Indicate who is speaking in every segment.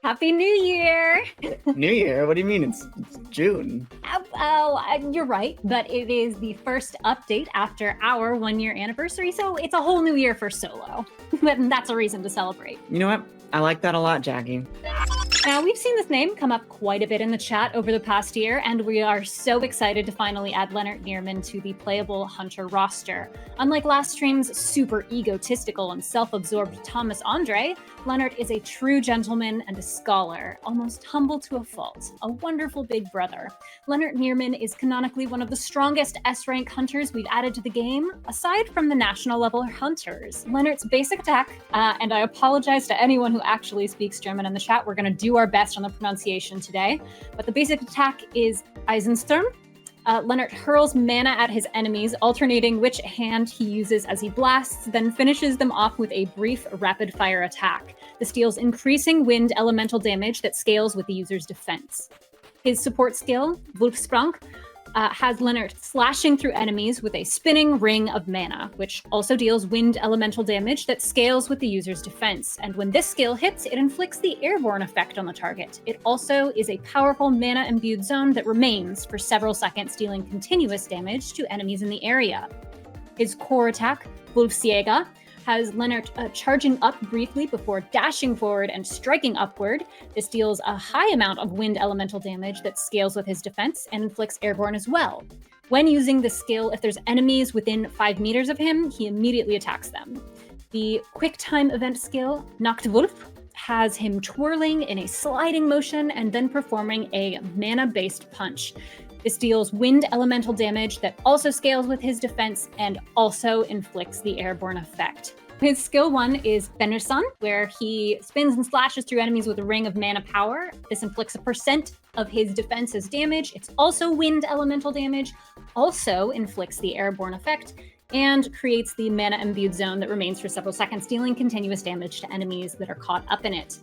Speaker 1: Happy New Year!
Speaker 2: New Year? What do you mean? It's June.
Speaker 1: You're right, but it is the first update after our 1-year anniversary, so it's a whole new year for solo. But that's a reason to celebrate.
Speaker 2: You know what? I like that a lot, Jackie.
Speaker 1: Now, we've seen this name come up quite a bit in the chat over the past year, and we are so excited to finally add Leonard Neerman to the playable Hunter roster. Unlike last stream's super egotistical and self-absorbed Thomas Andre, Leonard is a true gentleman and a scholar, almost humble to a fault, a wonderful big brother. Leonard Neerman is canonically one of the strongest S-rank hunters we've added to the game, aside from the national level hunters. Leonard's basic attack, and I apologize to anyone who actually speaks German in the chat, we're going to do our best on the pronunciation today, but the basic attack is Eisensturm. Leonard hurls mana at his enemies, alternating which hand he uses as he blasts, then finishes them off with a brief rapid-fire attack. This deals increasing wind elemental damage that scales with the user's defense. His support skill, Wolfsprung, has Leonard slashing through enemies with a spinning ring of mana, which also deals wind elemental damage that scales with the user's defense. And when this skill hits, it inflicts the airborne effect on the target. It also is a powerful mana-imbued zone that remains for several seconds, dealing continuous damage to enemies in the area. His core attack, Wolfsjäger, has Leonard charging up briefly before dashing forward and striking upward. This deals a high amount of wind elemental damage that scales with his defense and inflicts airborne as well. When using this skill, if there's enemies within 5 meters of him, he immediately attacks them. The quick time event skill, Nachtwolf, has him twirling in a sliding motion and then performing a mana-based punch. This deals wind elemental damage that also scales with his defense and also inflicts the airborne effect. His skill 1 is Fenrisson, where he spins and slashes through enemies with a ring of mana power. This inflicts a % of his defense as damage. It's also wind elemental damage, also inflicts the airborne effect, and creates the mana-imbued zone that remains for several seconds, dealing continuous damage to enemies that are caught up in it.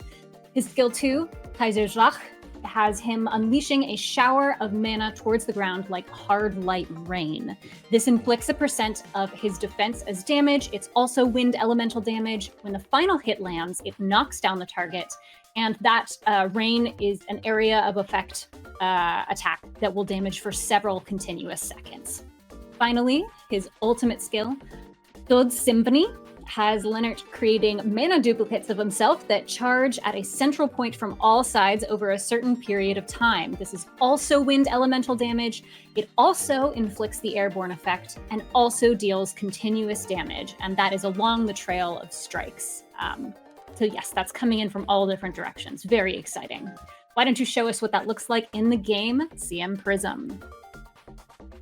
Speaker 1: His skill 2, Kaiserschlag, has him unleashing a shower of mana towards the ground like hard light rain. This inflicts a % of his defense as damage. It's also wind elemental damage. When the final hit lands, it knocks down the target, and that rain is an area of effect attack that will damage for several continuous seconds. Finally, his ultimate skill, Dod's Symphony, has Leonard creating mana duplicates of himself that charge at a central point from all sides over a certain period of time. This is also wind elemental damage. It also inflicts the airborne effect and also deals continuous damage, and that is along the trail of strikes. So yes, that's coming in from all different directions. Very exciting. Why don't you show us what that looks like in the game, CM Prism?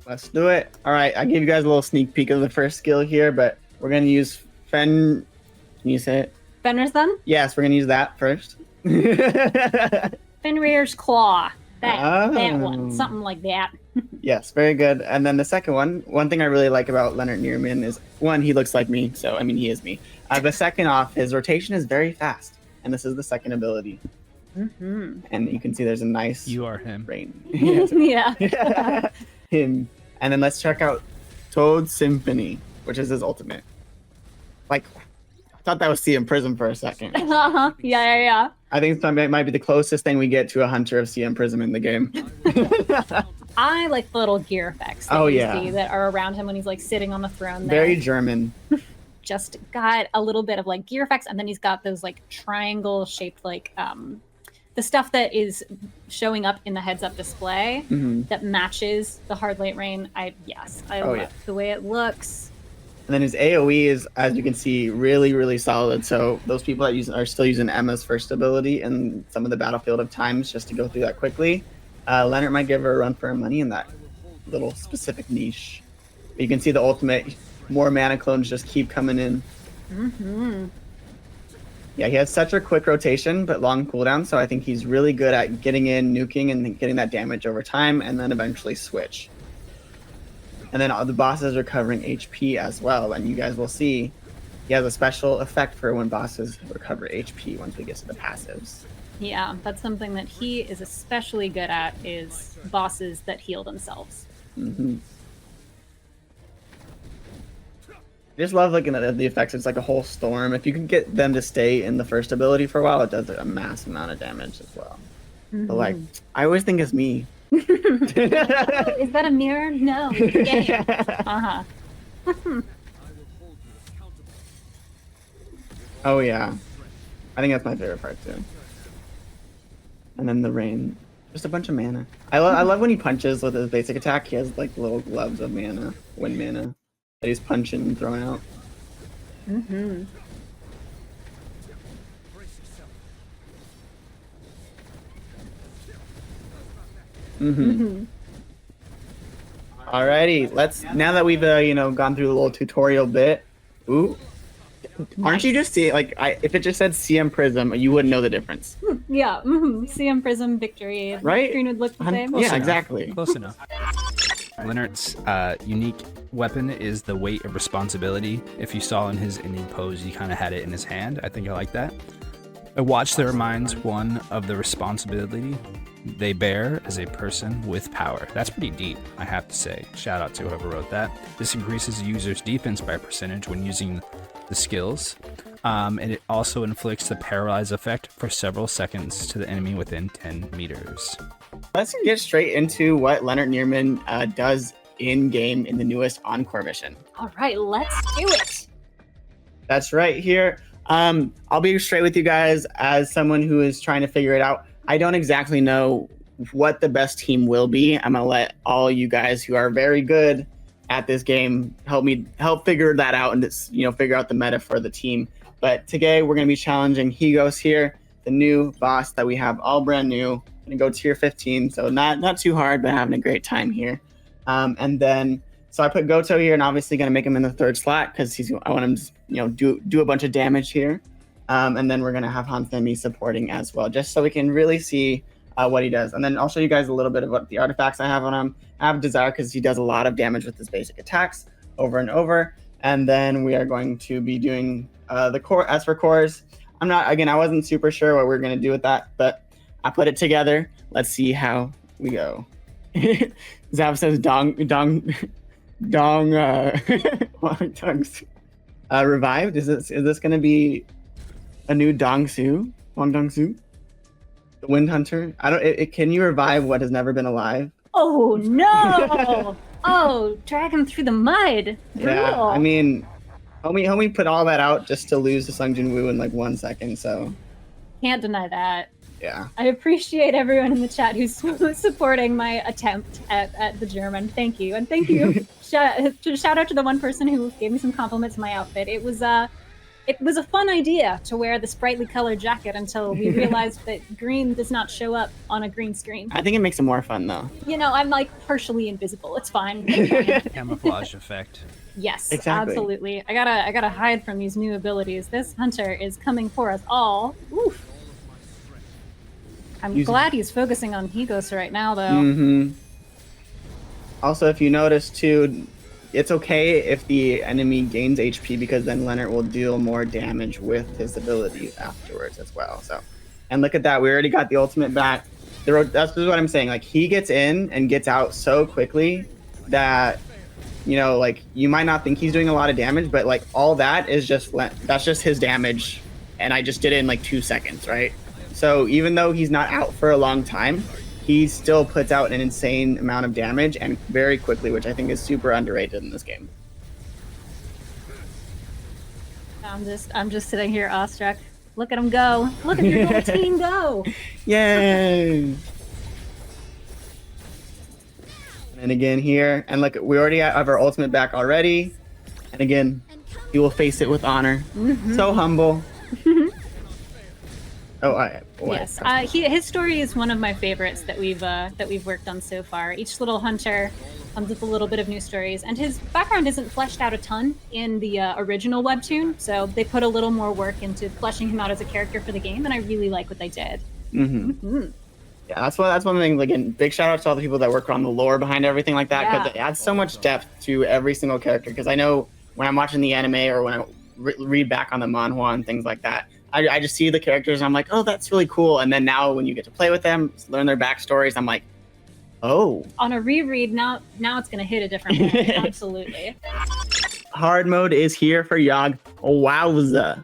Speaker 2: Let's do it. All right, I gave you guys a little sneak peek of the first skill here, but we're going to use can you say it?
Speaker 1: Fenrisson?
Speaker 2: Yes, we're going to use that first.
Speaker 1: Fenrir's Claw. That one. Something like that.
Speaker 2: Yes, very good. And then the second one thing I really like about Leonard Neerman is, one, he looks like me, so I mean, he is me. The second off, his rotation is very fast, and this is the second ability.
Speaker 1: Mm-hmm.
Speaker 2: And you can see there's a nice
Speaker 3: You are him.
Speaker 2: rain.
Speaker 1: Yeah.
Speaker 2: Him. And then let's check out Toad Symphony, which is his ultimate. Like, I thought that was CM Prism for a second.
Speaker 1: Uh-huh. Yeah.
Speaker 2: I think it might be the closest thing we get to a hunter of CM Prism in the game.
Speaker 1: I like the little gear effects that you see that are around him when he's like sitting on the throne there.
Speaker 2: Very German.
Speaker 1: Just got a little bit of like gear effects, and then he's got those like triangle shaped like the stuff that is showing up in the heads-up display that matches the hard light rain. I love the way it looks.
Speaker 2: And then his AoE is, as you can see, really, really solid. So those people that are still using Emma's first ability in some of the Battlefield of Times, just to go through that quickly, Leonard might give her a run for her money in that little specific niche. But you can see the ultimate, more mana clones just keep coming in.
Speaker 1: Mm-hmm.
Speaker 2: Yeah, he has such a quick rotation, but long cooldown, so I think he's really good at getting in, nuking, and getting that damage over time, and then eventually switch. And then all the bosses are covering HP as well, and you guys will see he has a special effect for when bosses recover HP once we get to the passives.
Speaker 1: Yeah, that's something that he is especially good at, is bosses that heal themselves.
Speaker 2: Mm-hmm. just love looking at the effects. It's like a whole storm. If you can get them to stay in the first ability for a while, it does a massive amount of damage as well. But like, I always think it's me.
Speaker 1: Is that a mirror? No. Uh-huh.
Speaker 2: Oh yeah, I think that's my favorite part too. And then the rain, just a bunch of mana. I love when he punches with his basic attack. He has like little gloves of mana, wind mana, that he's punching and throwing out. Alrighty, now that we've gone through the little tutorial bit. Ooh. Aren't you just seeing, like, if it just said CM Prism, you wouldn't know the difference.
Speaker 1: Yeah, CM Prism victory.
Speaker 2: Right?
Speaker 1: Screen would look the same.
Speaker 2: Yeah, exactly.
Speaker 3: Close enough. Leonard's unique weapon is the weight of responsibility. If you saw in his ending pose, he kind of had it in his hand. I think I like that. A watch that reminds one of the responsibility they bear as a person with power. That's pretty deep, I have to say. Shout out to whoever wrote that. This increases the user's defense by percentage when using the skills, and it also inflicts the paralyze effect for several seconds to the enemy within 10 meters.
Speaker 2: Let's get straight into what Leonard Neerman does in-game in the newest Encore mission.
Speaker 1: All right, let's do it.
Speaker 2: That's right here. I'll be straight with you guys as someone who is trying to figure it out. I don't exactly know what the best team will be. I'm going to let all you guys who are very good at this game help figure that out and figure out the meta for the team. But today we're going to be challenging Higos here, the new boss that we have all brand new. I'm going to go tier 15, so not too hard, but having a great time here. And then so I put Goto here, and obviously going to make him in the third slot because I want him to do a bunch of damage here. And then we're going to have Hansemi supporting as well, just so we can really see what he does. And then I'll show you guys a little bit of what the artifacts I have on him. I have Desire because he does a lot of damage with his basic attacks over and over. And then we are going to be doing the core. As for cores, I wasn't super sure what we're going to do with that, but I put it together. Let's see how we go. Zav says dong, tongues. Revived? Is this going to be a new Dong-su? Wong Dong-su? The Wind Hunter? Can you revive what has never been alive?
Speaker 1: Oh no! Oh, drag him through the mud. Brutal.
Speaker 2: Yeah, I mean, homie put all that out just to lose to Sung Jin Woo in like 1 second, so.
Speaker 1: Can't deny that.
Speaker 2: Yeah.
Speaker 1: I appreciate everyone in the chat who's supporting my attempt at the German. Thank you. And thank you. shout out to the one person who gave me some compliments on my outfit. It was a fun idea to wear the sprightly colored jacket until we realized that green does not show up on a green screen.
Speaker 2: I think it makes it more fun though.
Speaker 1: I'm like partially invisible. It's fine.
Speaker 3: Camouflage effect.
Speaker 1: Yes,
Speaker 2: exactly.
Speaker 1: Absolutely. I gotta hide from these new abilities. This hunter is coming for us all. Oof. I'm glad he's focusing on Higos right now, though.
Speaker 2: Also, if you notice too, it's okay if the enemy gains HP because then Leonard will deal more damage with his abilities afterwards as well. So, and look at that, we already got the ultimate back. That's what I'm saying. Like he gets in and gets out so quickly that you might not think he's doing a lot of damage, but like all that is that's just his damage, and I just did it in like 2 seconds, right? So even though he's not out for a long time, he still puts out an insane amount of damage and very quickly, which I think is super underrated in this game.
Speaker 1: I'm just sitting here awestruck. Look at him go. Look at your whole team go.
Speaker 2: Yay. And again here, and look, we already have our ultimate back already. And again, he will face it with honor. So humble.
Speaker 1: Yes, his story is one of my favorites that we've worked on so far. Each little hunter comes with a little bit of new stories, and his background isn't fleshed out a ton in the original webtoon, so they put a little more work into fleshing him out as a character for the game, and I really like what they did.
Speaker 2: Yeah, that's one thing. Again, big shout out to all the people that work on the lore behind everything like that, because it adds so much depth to every single character. Because I know when I'm watching the anime or when I read back on the manhwa and things like that, I just see the characters and I'm like, oh, that's really cool. And then now when you get to play with them, learn their backstories, I'm like, oh.
Speaker 1: On a reread, now it's going to hit a different way. Absolutely.
Speaker 2: hard mode is here for Yogg. Wowza.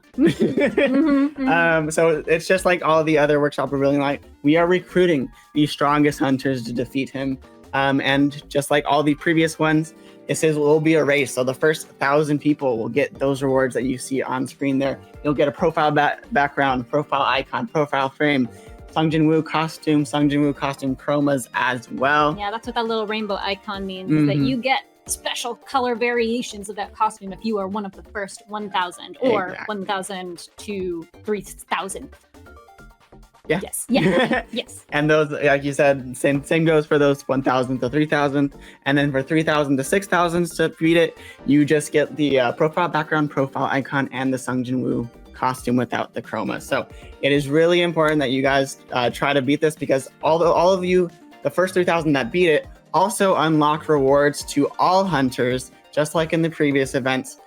Speaker 2: So it's just like all the other workshop we're really like. We are recruiting the strongest hunters to defeat him. And just like all the previous ones, it says it will be a race. So the first 1,000 people will get those rewards that you see on screen there. You'll get a profile background, profile icon, profile frame, Sung Jin Woo costume chromas as well.
Speaker 1: Yeah, that's what that little rainbow icon means, is that you get special color variations of that costume if you are one of the first 1,000 or
Speaker 2: Exactly.
Speaker 1: 1,000 to 3,000.
Speaker 2: Yeah.
Speaker 1: Yes. Yeah. Yes.
Speaker 2: And those, like you said, same goes for those 1,000 to 3,000. And then for 3,000 to 6,000 to beat it, you just get the profile background, profile icon, and the Sung Jin Woo costume without the chroma. So it is really important that you guys try to beat this, because all of you, the first 3,000 that beat it, also unlock rewards to all hunters, just like in the previous events,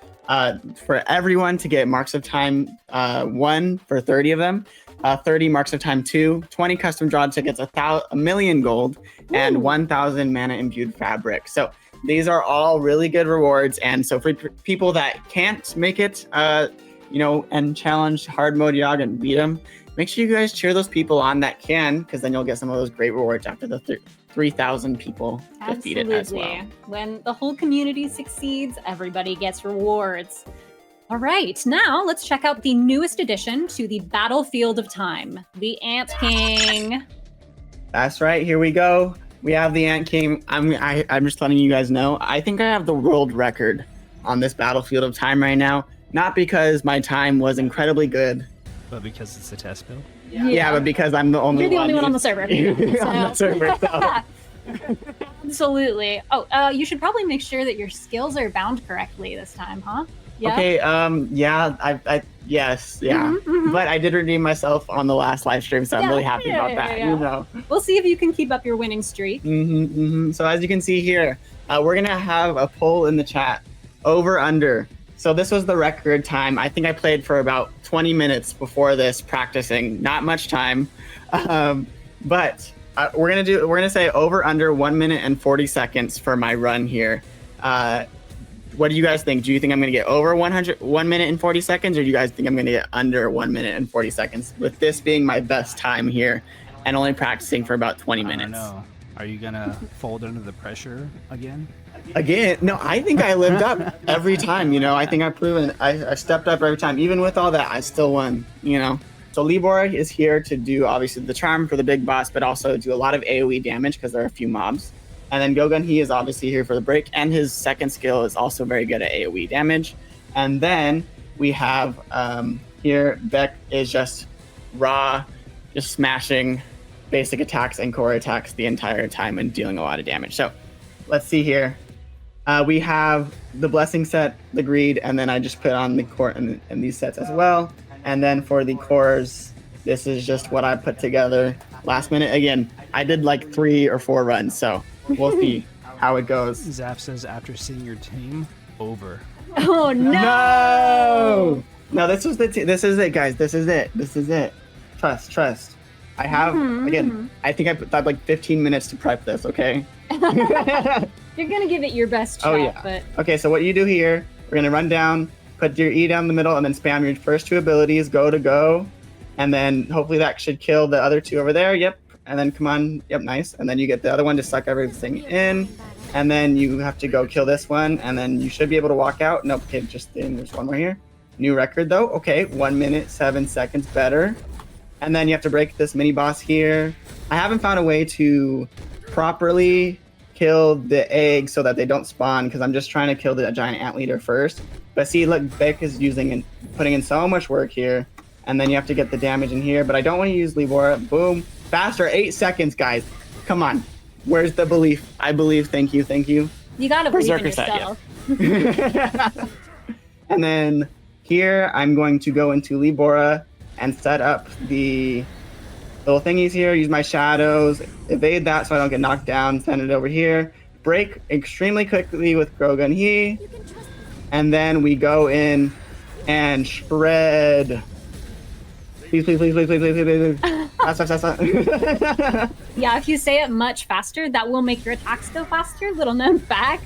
Speaker 2: for everyone to get marks of time 1 for 30 of them. 30 marks of time 2, 20 custom draw tickets, 1,000,000 gold, and 1,000 mana imbued fabric. So these are all really good rewards. And so for people that can't make it, and challenge hard mode Yogg and beat them, make sure you guys cheer those people on that can, because then you'll get some of those great rewards after the 3,000 people defeat it as well.
Speaker 1: When the whole community succeeds, everybody gets rewards. All right, now let's check out the newest addition to the Battlefield of Time, the Ant King.
Speaker 2: That's right, here we go. We have the Ant King. I'm just letting you guys know, I think I have the world record on this Battlefield of Time right now. Not because my time was incredibly good,
Speaker 3: but because it's a test build.
Speaker 2: Yeah, but because I'm the only
Speaker 1: You're the only one on the server.
Speaker 2: on the server. So.
Speaker 1: Absolutely. Oh, you should probably make sure that your skills are bound correctly this time, huh? Yeah.
Speaker 2: Okay. Yes. But I did redeem myself on the last live stream, so I'm really happy about that.
Speaker 1: Yeah. We'll see if you can keep up your winning streak.
Speaker 2: So as you can see here, we're gonna have a poll in the chat, over under. So this was the record time. I think I played for about 20 minutes before this, practicing. Not much time, but we're gonna say over under 1 minute and 40 seconds for my run here. What do you guys think? Do you think I'm gonna get over 1 minute and 40 seconds, or do you guys think I'm gonna get under 1 minute and 40 seconds? With this being my best time here, and only practicing for about 20 minutes.
Speaker 3: I don't know. Are you gonna fold under the pressure again?
Speaker 2: No, I think I lived up every time. I think I've proven I stepped up every time. Even with all that, I still won. So Libora is here to do obviously the charm for the big boss, but also do a lot of AoE damage because there are a few mobs. And then Gogun, he is obviously here for the break, and his second skill is also very good at AoE damage. And then we have here, Beck is just raw, just smashing basic attacks and core attacks the entire time and dealing a lot of damage. So let's see here. We have the Blessing set, the Greed, and then I just put on the core and these sets as well. And then for the cores, this is just what I put together last minute. Again, I did like 3 or 4 runs, so we'll see how it goes.
Speaker 3: Zap says, after seeing your team, over.
Speaker 1: Oh no!
Speaker 2: No, this is it, guys. This is it. Trust. I have, again, I think I put like 15 minutes to prep this, okay?
Speaker 1: You're gonna give it your best shot.
Speaker 2: Oh, yeah.
Speaker 1: But
Speaker 2: Okay, so what you do here, we're gonna run down, put your E down the middle, and then spam your first 2 abilities, go, and then hopefully that should kill the other 2 over there. Yep, and then come on, yep, nice. And then you get the other one to suck everything in, and then you have to go kill this one, and then you should be able to walk out. Nope, okay, there's one more here. New record though. Okay, 1 minute 7 seconds better. And then you have to break this mini boss here. I haven't found a way to properly kill the eggs so that they don't spawn, because I'm just trying to kill the giant ant leader first. But see, look, Beck is putting in so much work here, and then you have to get the damage in here. But I don't want to use Libora. Boom, faster, 8 seconds, guys. Come on, where's the belief? I believe. Thank you.
Speaker 1: you gotta believe in
Speaker 2: Berserker set,
Speaker 1: yourself.
Speaker 2: yeah. And then here I'm going to go into Libora and set up the little thingies here, use my shadows, evade that so I don't get knocked down, send it over here, break extremely quickly with Grogun He, and then we go in and shred. Please. Fast.
Speaker 1: Yeah, if you say it much faster, that will make your attacks go faster. Little known fact.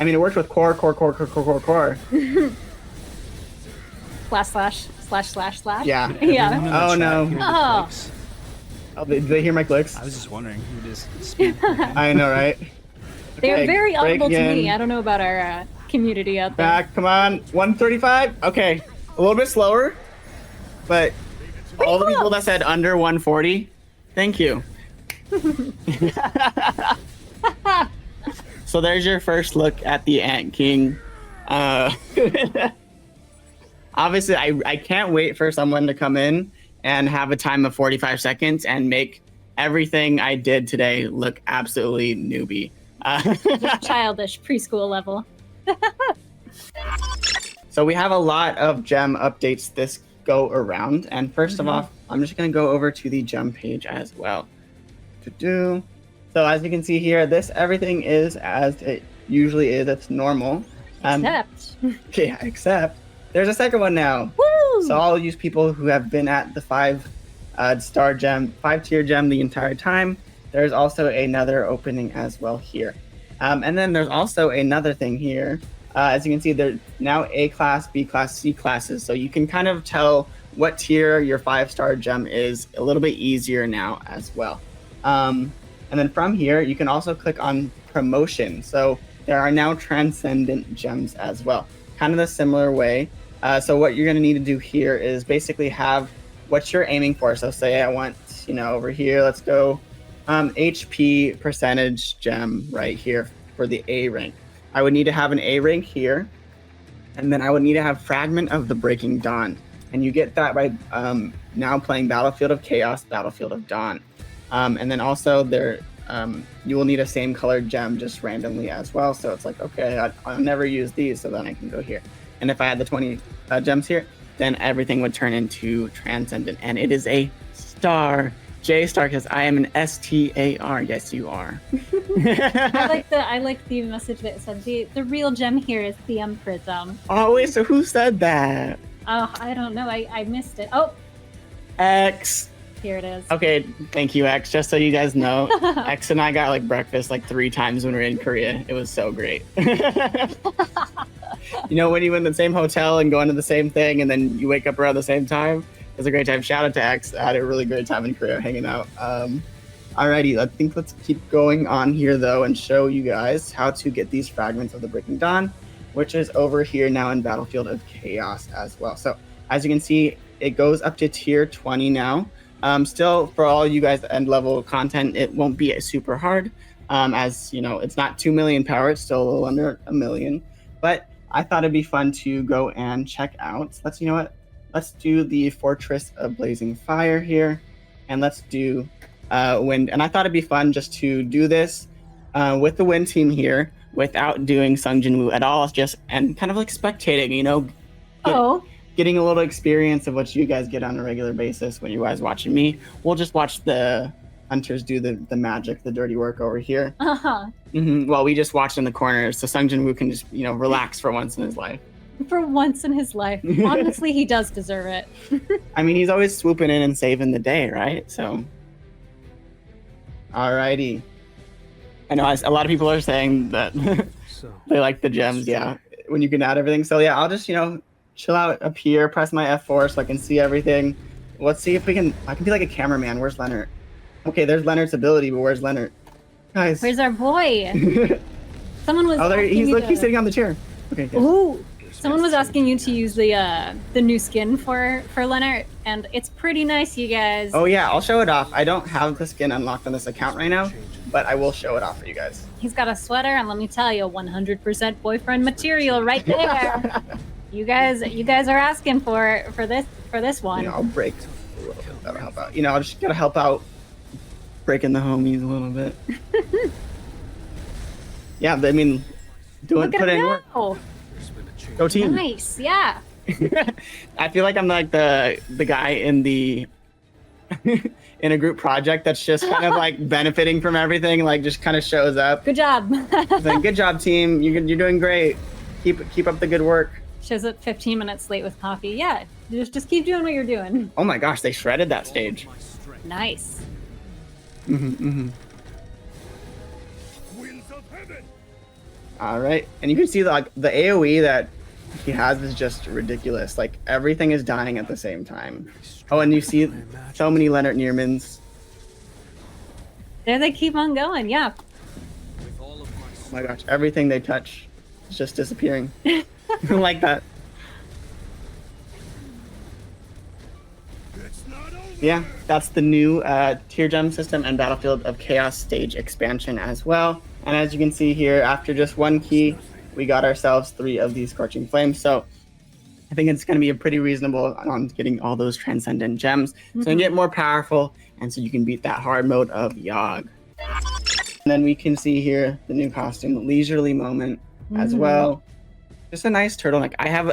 Speaker 2: I mean, it worked with core.
Speaker 1: //////.
Speaker 2: Yeah.
Speaker 1: Yeah.
Speaker 3: Everyone in the
Speaker 2: Oh,
Speaker 3: chat
Speaker 2: no.
Speaker 3: hear the
Speaker 1: Oh.
Speaker 3: clicks?
Speaker 2: Oh, did they hear my clicks?
Speaker 3: I was just wondering who it is. Speaking.
Speaker 2: I know, right?
Speaker 1: They're
Speaker 2: Okay,
Speaker 1: very
Speaker 2: break
Speaker 1: audible to me.
Speaker 2: in.
Speaker 1: I don't know about our community out there.
Speaker 2: Back, come on. 135. Okay, a little bit slower, but all the people that said under 140, thank you. So there's your first look at the Ant King. Obviously, I can't wait for someone to come in and have a time of 45 seconds and make everything I did today look absolutely newbie.
Speaker 1: Just childish, preschool level.
Speaker 2: So we have a lot of gem updates this go around. And first of all, I'm just going to go over to the gem page as well. So as you can see here, everything is as it usually is. It's normal.
Speaker 1: Except.
Speaker 2: Okay, except there's a second one now.
Speaker 1: Woo!
Speaker 2: So I'll use people who have been at the 5-tier gem the entire time. There's also another opening as well here. And then there's also another thing here. As you can see, there's now A class, B class, C classes. So you can kind of tell what tier your 5-star gem is a little bit easier now as well. And then from here, you can also click on promotion. So there are now transcendent gems as well. Kind of the similar way. So what you're going to need to do here is basically have what you're aiming for. So say I want, over here, let's go HP percentage gem right here for the A rank. I would need to have an A rank here, and then I would need to have Fragment of the Breaking Dawn. And you get that by now playing Battlefield of Chaos, Battlefield of Dawn. And then also you will need a same colored gem just randomly as well. So it's like, okay, I'll never use these, so then I can go here. And if I had the 20 gems here, then everything would turn into Transcendent. And it is a star. J-Star, because I am an STAR. Yes, you are.
Speaker 1: I like the message that said the real gem here is the Prism.
Speaker 2: Oh, wait, so who said that?
Speaker 1: Oh, I don't know. I missed it. Oh,
Speaker 2: X.
Speaker 1: here it is.
Speaker 2: Okay, thank you, X. Just so you guys know, X and I got breakfast 3 times when we were in Korea. It was so great. When you in the same hotel and go into the same thing and then you wake up around the same time? It was a great time. Shout out to X. I had a really great time in Korea hanging out. Alrighty, I think let's keep going on here though and show you guys how to get these Fragments of the Breaking Dawn, which is over here now in Battlefield of Chaos as well. So as you can see, it goes up to tier 20 now. Still, for all you guys end level content, it won't be super hard. As it's not 2 million power, it's still a little under 1 million. But I thought it'd be fun to go and check out. Let's do the Fortress of Blazing Fire here, and let's do Wind. And I thought it'd be fun just to do this with the Wind team here without doing Sung Jin Woo at all, and kind of spectating, getting a little experience of what you guys get on a regular basis when you guys watching me. We'll just watch the hunters do the magic, the dirty work over here. While we just watch in the corner, so Sung Jin Woo can just relax for once in his life.
Speaker 1: For once in his life. Honestly, he does deserve it.
Speaker 2: I mean, he's always swooping in and saving the day, right? So, alrighty. I know a lot of people are saying that they like the gems, yeah, when you can add everything. So yeah, I'll just, chill out up here, press my F4 so I can see everything. Let's see if I can be like a cameraman. Where's Leonard? Okay, there's Leonard's ability, but where's Leonard? Guys.
Speaker 1: Where's our boy? Someone was
Speaker 2: he's sitting on the chair. Okay. Yes.
Speaker 1: Ooh. Someone was asking you to use the new skin for Leonard, and it's pretty nice, you guys.
Speaker 2: Oh yeah, I'll show it off. I don't have the skin unlocked on this account right now, but I will show it off for you guys.
Speaker 1: He's got a sweater, and let me tell you, 100% boyfriend material right there. You guys are asking for this one.
Speaker 2: I'll break a little bit. That'll help out. I just gotta help out breaking the homies a little bit. Yeah, I mean, put in work. Go team.
Speaker 1: Nice, yeah.
Speaker 2: I feel like I'm like the guy in the in a group project that's just kind of benefiting from everything, just kind of shows up.
Speaker 1: Good job.
Speaker 2: Good job, team. You're doing great. Keep up the good work.
Speaker 1: Shows up 15 minutes late with coffee. Yeah, just keep doing what you're doing.
Speaker 2: Oh my gosh, they shredded that stage.
Speaker 1: Nice.
Speaker 2: All right, and you can see the AoE that he has is just ridiculous. Like everything is dying at the same time. Oh, and you see so many Leonard Nearmans.
Speaker 1: There they keep on going, yeah.
Speaker 2: Oh my gosh, everything they touch is just disappearing. Like that. Yeah, that's the new tier gem system and Battlefield of Chaos stage expansion as well. And as you can see here, after just one key, we got ourselves 3 of these Scorching Flames. So I think it's going to be a pretty reasonable on getting all those Transcendent Gems. So you get more powerful, and so you can beat that hard mode of Yogg. And then we can see here the new costume, Leisurely Moment, as well. Just a nice turtleneck. I have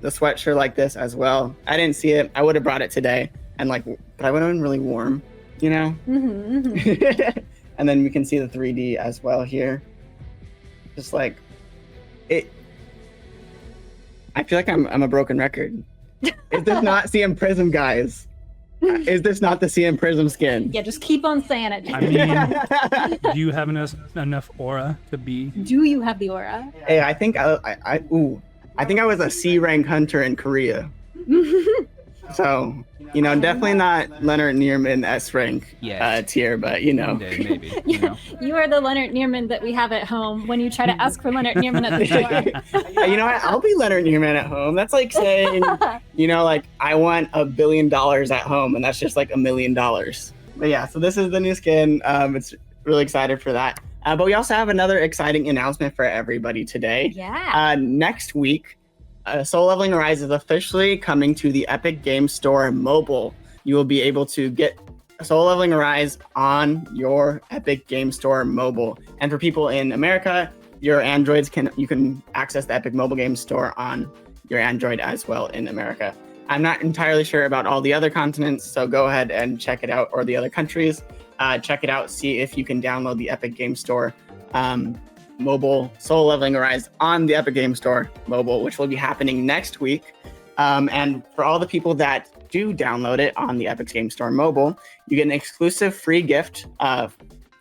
Speaker 2: the sweatshirt like this as well. I didn't see it. I would have brought it today, and but I would have been really warm, you know? And then we can see the 3D as well here. Just like it. I feel like I'm a broken record. Is this not CM Prism, guys? Is this not the CM Prism skin?
Speaker 1: Yeah, just keep on saying it.
Speaker 4: I mean, do you have enough aura to be?
Speaker 1: Do you have the aura?
Speaker 2: Hey, I think I think I was a C rank hunter in Korea. So, you know, definitely not Leonard Nearman S rank tier, but you know.
Speaker 3: Maybe, you know.
Speaker 1: You are the Leonard Nearman that we have at home when you try to ask for Leonard Nearman at the store.
Speaker 2: You know what? I'll be Leonard Nearman at home. That's like saying, you know, like I want $1 billion at home, and that's just like $1 million. But yeah, so this is the new skin. It's really excited for that. But we also have another exciting announcement for everybody today.
Speaker 1: Yeah.
Speaker 2: Next week, Soul Leveling Arise is officially coming to the Epic Games Store mobile. You will be able to get Soul Leveling Arise on your Epic Games Store mobile. And for people in America, your Androids you can access the Epic Mobile Games Store on your Android as well in America. I'm not entirely sure about all the other continents, so go ahead and check it out, or the other countries. Check it out, see if you can download the Epic Games Store mobile Soul Leveling Arise on the Epic Games Store mobile, which will be happening next week. And for all the people that do download it on the Epic Games Store mobile, you get an exclusive free gift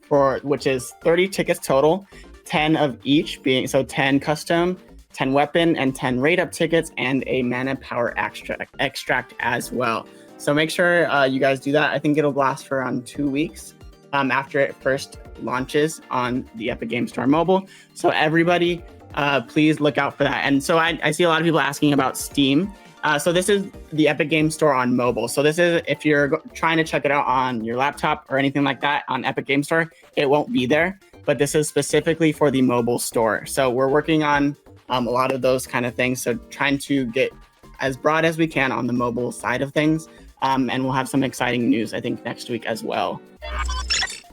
Speaker 2: which is 30 tickets total, 10 of each being, so 10 custom, 10 weapon, and 10 raid up tickets, and a mana power extract as well. So make sure you guys do that. I think it'll last for around 2 weeks after it first launches on the Epic Games Store mobile. So everybody, please look out for that. And so I see a lot of people asking about Steam. So this is the Epic Games Store on mobile. So this is, if you're trying to check it out on your laptop or anything like that on Epic Games Store, it won't be there. But this is specifically for the mobile store. So we're working on a lot of those kind of things. So trying to get as broad as we can on the mobile side of things. And we'll have some exciting news, I think, next week as well.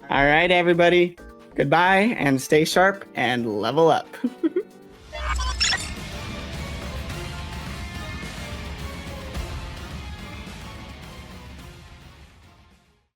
Speaker 2: All right, everybody. Goodbye, and stay sharp and level up.